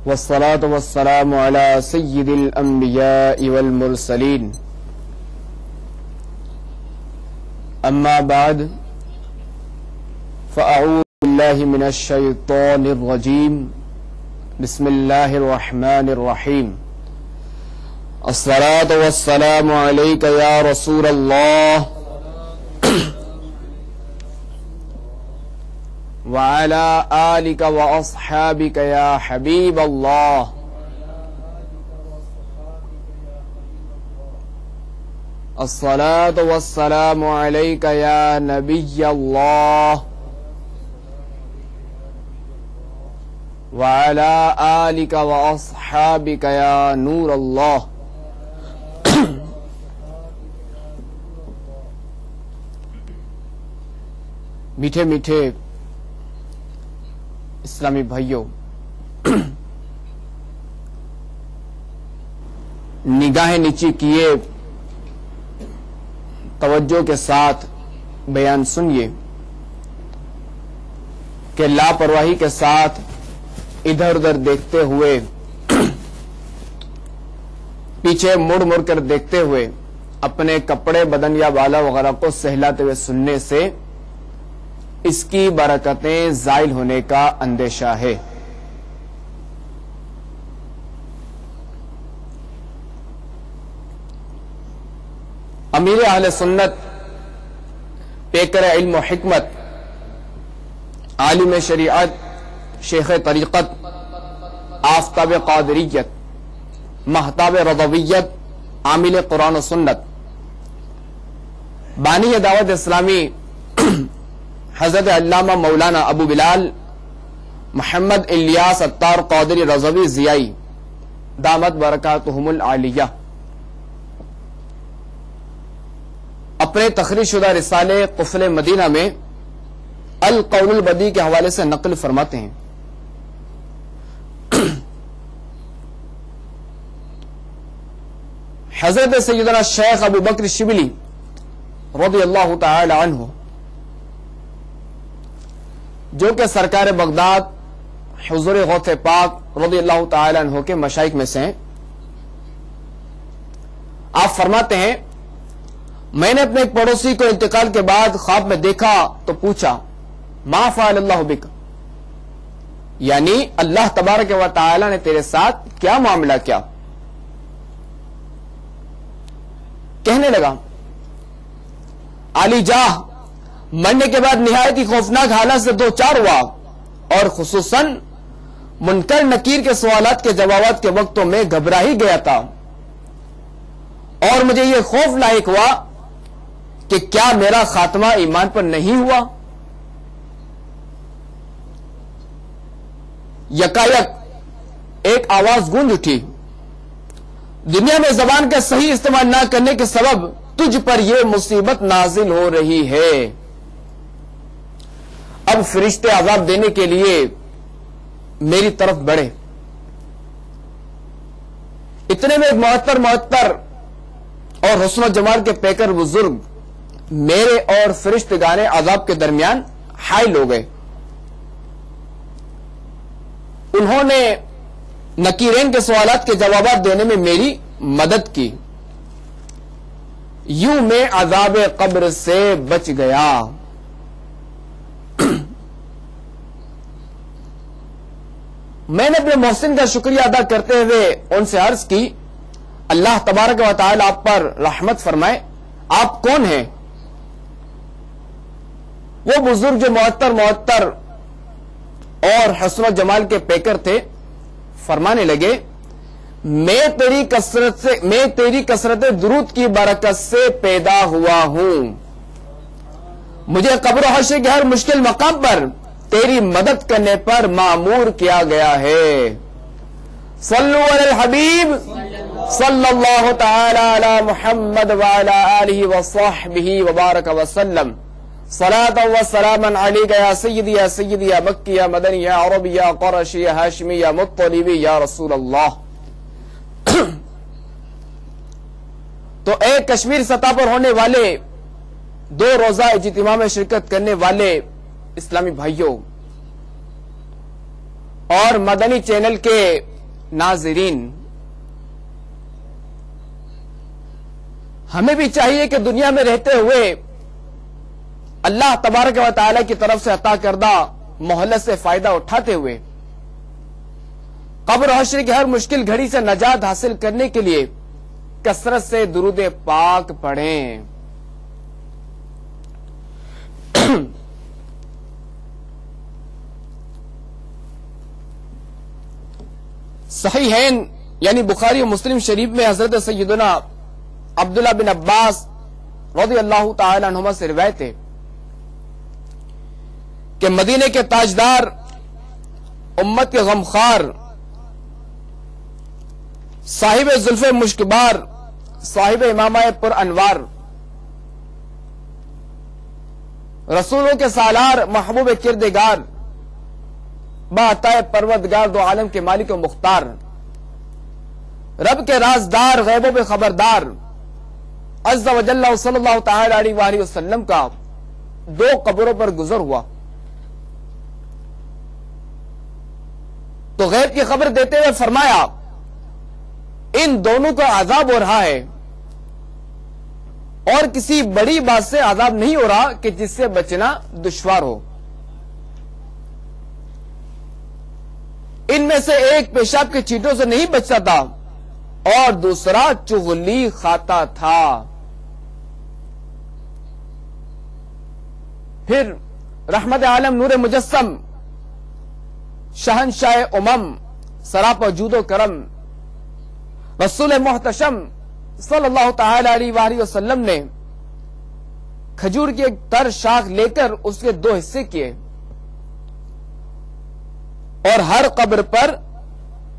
والصلاة والسلام على سيد الأنبياء والمرسلين أما بعد فأعوذ بالله من الشيطان الرجيم بسم الله الرحمن الرحيم الصلاة والسلام عليك يا رسول الله وعلى آلك وأصحابك يا حبيب الله الصلاة والسلام عليك يا نبي الله وعلى آلك وأصحابك يا نور الله میٹھے میٹھے اسلامی بھائیوں، نگاہیں نیچی کیے توجہ کے ساتھ بیان سنیے کہ لاپرواہی کے ساتھ ادھر ادھر دیکھتے ہوئے، پیچھے مڑ مڑ کر دیکھتے ہوئے اپنے کپڑے، بدن یا بالا وغیرہ کو سہلاتے ہوئے سننے سے اس کی برکتیں زائل ہونے کا اندیشہ ہے۔ امیر اہل سنت، پیکر علم و حکمت، عالم شریعت، شیخ طریقت، آفتاب قادریت، مہتاب رضویت، عامل قرآن و سنت، بانی دعوت اسلامی حضرت علامہ مولانا ابو بلال محمد الیاس عطار قادری رضوی ضیائی دامت برکاتہم العالیہ اپنے تخریج شدہ رسالے قفل مدینہ میں القول البدی کے حوالے سے نقل فرماتے ہیں۔ حضرت سیدنا شیخ ابو بکر شبلی رضی اللہ تعالی عنہ، جو کہ سرکار بغداد حضور غوث پاک رضی اللہ تعالی عنہ کے مشائخ میں سے ہیں، آپ فرماتے ہیں، میں نے اپنے ایک پڑوسی کو انتقال کے بعد خواب میں دیکھا تو پوچھا ما فعل اللہ بک، یعنی اللہ تبارک و تعالی نے تیرے ساتھ کیا معاملہ کیا؟ کہنے لگا علی جاہ مرنے کے بعد نہایت ہی خوفناک حالت سے دو چار ہوا، اور خصوصاً منکر نکیر کے سوالات کے جوابات کے وقتوں میں گھبرا ہی گیا تھا، اور مجھے یہ خوف لاحق ہوا کہ کیا میرا خاتمہ ایمان پر نہیں ہوا؟ یکایک ایک آواز گونج اٹھی، دنیا میں زبان کا صحیح استعمال نہ کرنے کے سبب تجھ پر یہ مصیبت نازل ہو رہی ہے، اب فرشتے عذاب دینے کے لیے میری طرف بڑھے۔ اتنے میں ایک معطر اور حسن و جمال کے پیکر بزرگ میرے اور فرشتگان عذاب کے درمیان حائل ہو گئے۔ انہوں نے نکیرین کے سوالات کے جوابات دینے میں میری مدد کی، یوں میں عذاب قبر سے بچ گیا۔ میں نے اپنے محسن کا شکریہ ادا کرتے ہوئے ان سے عرض کی، اللہ تبارک و تعالی آپ پر رحمت فرمائے، آپ کون ہیں؟ وہ بزرگ جو معطر اور حسن و جمال کے پیکر تھے فرمانے لگے، میں تیری کثرت درود کی برکت سے پیدا ہوا ہوں، مجھے قبر و حشر کے ہر مشکل مقام پر تیری مدد کرنے پر مامور کیا گیا ہے۔ صلو علی الحبیب صلی اللہ تعالی علی محمد وعلی آلہ وصحبہ وبارک وسلم، صلاۃ و سلاما علیک یا سیدی یا سیدی یا مکی یا مدنی یا عربی یا قرشی یا ہاشمی یا مطلبی یا رسول اللہ۔ تو ایک کشمیر سطح پر ہونے والے 2 روزہ اجتماع میں شرکت کرنے والے اسلامی بھائیوں اور مدنی چینل کے ناظرین، ہمیں بھی چاہیے کہ دنیا میں رہتے ہوئے اللہ تبارک و تعالی کی طرف سے عطا کردہ مہلت سے فائدہ اٹھاتے ہوئے قبر و حشر کی ہر مشکل گھڑی سے نجات حاصل کرنے کے لیے کثرت سے درود پاک پڑھیں۔ صحیحین یعنی بخاری و مسلم شریف میں حضرت سیدنا عبداللہ بن عباس رضی اللہ تعالی عنہما سے روایت ہے کہ مدینے کے تاجدار، امت کے غمخوار، صاحب زلف مشکبار، صاحب امامہ پر انوار، رسولوں کے سالار، محبوب کردگار، باعطائے پروردگار دو عالم کے مالک و مختار، رب کے رازدار، غیبوں پہ خبردار، عز و جل صلی اللہ تعالی علیہ وآلہ وسلم کا دو قبروں پر گزر ہوا تو غیب کی خبر دیتے ہوئے فرمایا ان دونوں کا عذاب ہو رہا ہے اور کسی بڑی بات سے عذاب نہیں ہو رہا کہ جس سے بچنا دشوار ہو۔ ان میں سے ایک پیشاب کے چیٹوں سے نہیں بچتا تھا اور دوسرا چغلی کھاتا تھا۔ پھر رحمت عالم، نور مجسم، شہنشاہ امم، سراپا جود و کرم، رسول محتشم صلی اللہ تعالی علیہ وآلہ وسلم نے کھجور کی ایک تر شاخ لے کر اس کے دو حصے کیے اور ہر قبر پر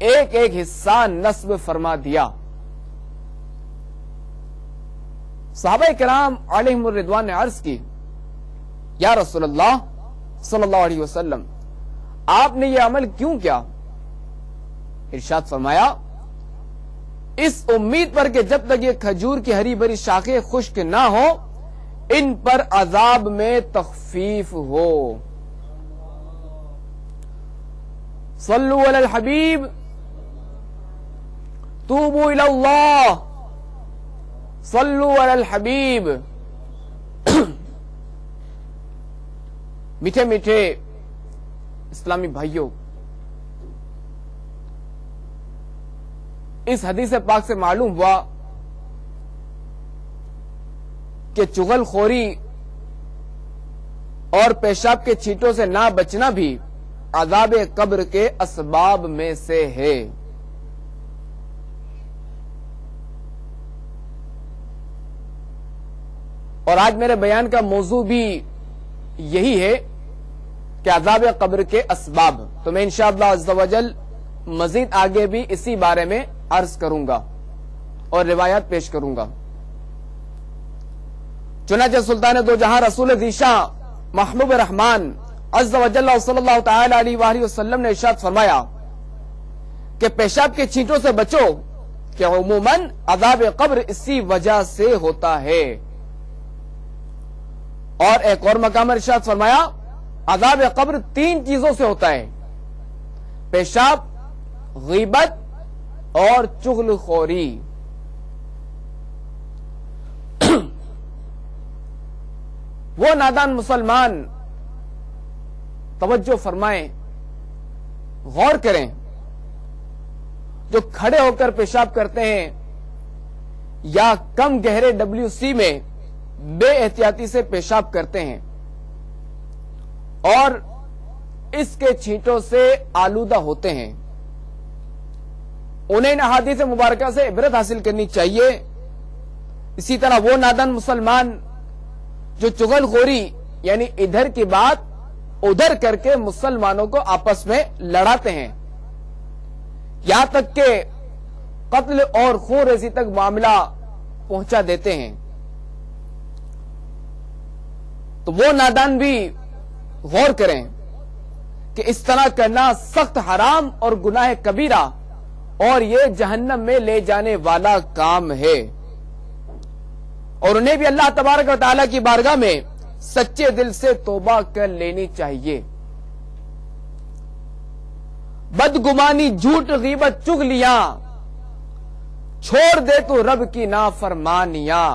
ایک ایک حصہ نصب فرما دیا۔ صحابہ کرام علیہم الرضوان نے عرض کی، یا رسول اللہ صلی اللہ علیہ وسلم، آپ نے یہ عمل کیوں کیا؟ ارشاد فرمایا، اس امید پر کہ جب تک یہ کھجور کی ہری بھری شاخیں خشک نہ ہو ان پر عذاب میں تخفیف ہو۔ صلو علی الحبیب توبوا الی اللہ، صلو علی الحبیب۔ میٹھے میٹھے اسلامی بھائیوں، اس حدیث پاک سے معلوم ہوا کہ چغل خوری اور پیشاب کے چھینٹوں سے نہ بچنا بھی عذاب قبر کے اسباب میں سے ہے۔ اور آج میرے بیان کا موضوع بھی یہی ہے کہ عذاب قبر کے اسباب، تو میں انشاءاللہ عز و جل مزید آگے بھی اسی بارے میں عرض کروں گا اور روایات پیش کروں گا۔ چنانچہ سلطان دو جہاں رسول ذیشاں محبوب رحمان عز و جل صلی اللہ تعالی علیہ وآلہ وسلم نے ارشاد فرمایا کہ پیشاب کے چھینٹوں سے بچو کہ عموماً عذاب قبر اسی وجہ سے ہوتا ہے۔ اور ایک اور مقام ارشاد فرمایا عذاب قبر تین چیزوں سے ہوتا ہے: پیشاب، غیبت اور چغل خوری۔ وہ نادان مسلمان توجہ فرمائیں، غور کریں، جو کھڑے ہو کر پیشاب کرتے ہیں یا کم گہرے WC میں بے احتیاطی سے پیشاب کرتے ہیں اور اس کے چھینٹوں سے آلودہ ہوتے ہیں، انہیں ان احادیث مبارکہ سے عبرت حاصل کرنی چاہیے۔ اسی طرح وہ نادان مسلمان جو چغل خوری یعنی ادھر کی بات ادھر کر کے مسلمانوں کو آپس میں لڑاتے ہیں، یہاں تک کہ قتل اور خون ریزی تک معاملہ پہنچا دیتے ہیں، تو وہ نادان بھی غور کریں کہ اس طرح کرنا سخت حرام اور گناہ کبیرہ اور یہ جہنم میں لے جانے والا کام ہے، اور انہیں بھی اللہ تبارک و تعالیٰ کی بارگاہ میں سچے دل سے توبہ کر لینی چاہیے۔ بدگمانی جھوٹ غیبت چغلیاں چھوڑ دے تو رب کی نافرمانیاں